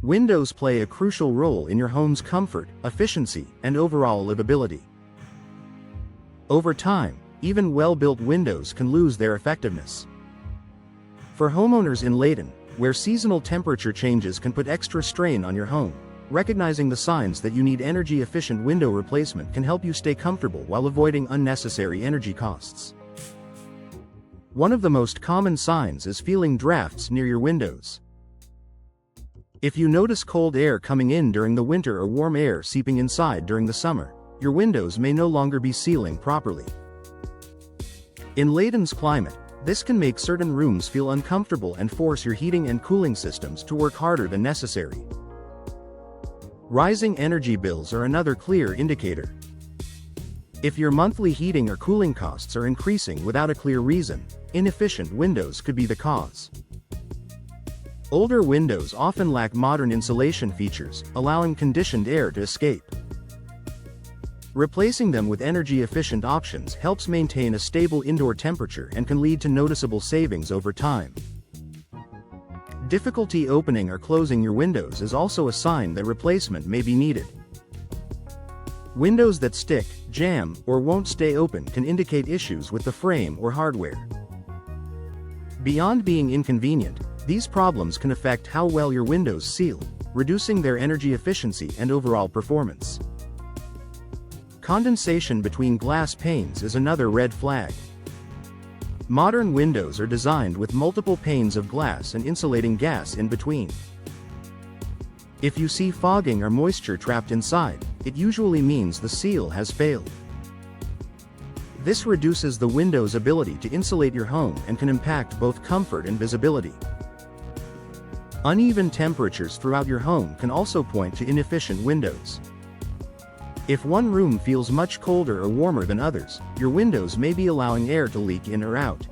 Windows play a crucial role in your home's comfort, efficiency, and overall livability. Over time, even well-built windows can lose their effectiveness. For homeowners in Layton, where seasonal temperature changes can put extra strain on your home, recognizing the signs that you need energy-efficient window replacement can help you stay comfortable while avoiding unnecessary energy costs. One of the most common signs is feeling drafts near your windows. If you notice cold air coming in during the winter or warm air seeping inside during the summer, your windows may no longer be sealing properly. In Layton's climate, this can make certain rooms feel uncomfortable and force your heating and cooling systems to work harder than necessary. Rising energy bills are another clear indicator. If your monthly heating or cooling costs are increasing without a clear reason, inefficient windows could be the cause. Older windows often lack modern insulation features, allowing conditioned air to escape. Replacing them with energy-efficient options helps maintain a stable indoor temperature and can lead to noticeable savings over time. Difficulty opening or closing your windows is also a sign that replacement may be needed. Windows that stick, jam, or won't stay open can indicate issues with the frame or hardware. Beyond being inconvenient, these problems can affect how well your windows seal, reducing their energy efficiency and overall performance. Condensation between glass panes is another red flag. Modern windows are designed with multiple panes of glass and insulating gas in between. If you see fogging or moisture trapped inside, it usually means the seal has failed. This reduces the window's ability to insulate your home and can impact both comfort and visibility. Uneven temperatures throughout your home can also point to inefficient windows. If one room feels much colder or warmer than others, your windows may be allowing air to leak in or out.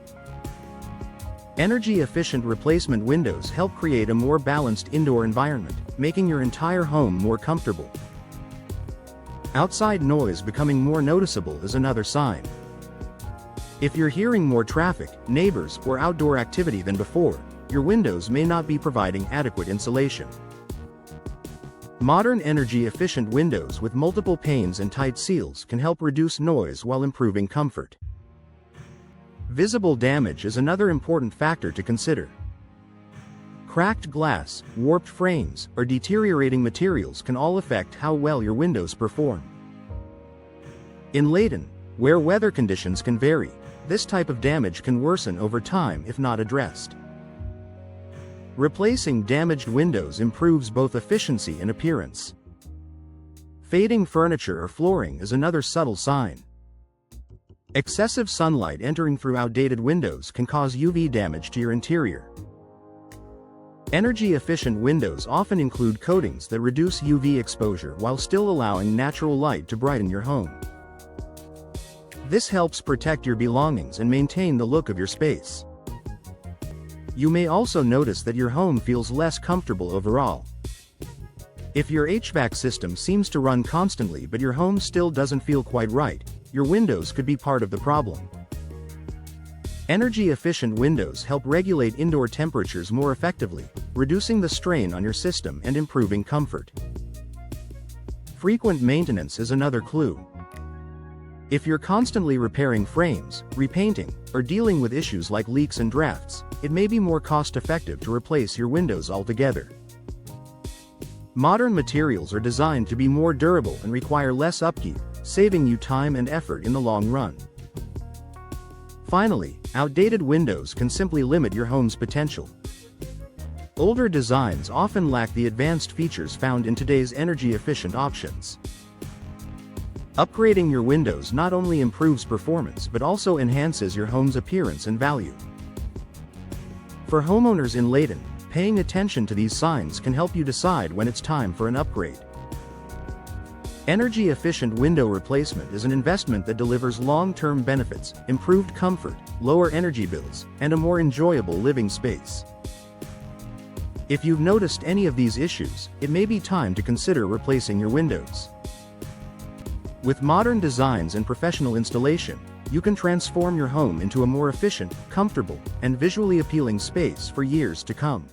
Energy-efficient replacement windows help create a more balanced indoor environment, making your entire home more comfortable. Outside noise becoming more noticeable is another sign. If you're hearing more traffic, neighbors, or outdoor activity than before, your windows may not be providing adequate insulation. Modern energy-efficient windows with multiple panes and tight seals can help reduce noise while improving comfort. Visible damage is another important factor to consider. Cracked glass, warped frames, or deteriorating materials can all affect how well your windows perform. In Layton, where weather conditions can vary, this type of damage can worsen over time if not addressed. Replacing damaged windows improves both efficiency and appearance. Fading furniture or flooring is another subtle sign. Excessive sunlight entering through outdated windows can cause UV damage to your interior. Energy-efficient windows often include coatings that reduce UV exposure while still allowing natural light to brighten your home. This helps protect your belongings and maintain the look of your space. You may also notice that your home feels less comfortable overall. If your HVAC system seems to run constantly but your home still doesn't feel quite right, your windows could be part of the problem. Energy-efficient windows help regulate indoor temperatures more effectively, reducing the strain on your system and improving comfort. Frequent maintenance is another clue. If you're constantly repairing frames, repainting, or dealing with issues like leaks and drafts, it may be more cost-effective to replace your windows altogether. Modern materials are designed to be more durable and require less upkeep, saving you time and effort in the long run. Finally, outdated windows can simply limit your home's potential. Older designs often lack the advanced features found in today's energy-efficient options. Upgrading your windows not only improves performance but also enhances your home's appearance and value. For homeowners in Layton, paying attention to these signs can help you decide when it's time for an upgrade. Energy-efficient window replacement is an investment that delivers long-term benefits, improved comfort, lower energy bills, and a more enjoyable living space. If you've noticed any of these issues, it may be time to consider replacing your windows. With modern designs and professional installation, you can transform your home into a more efficient, comfortable, and visually appealing space for years to come.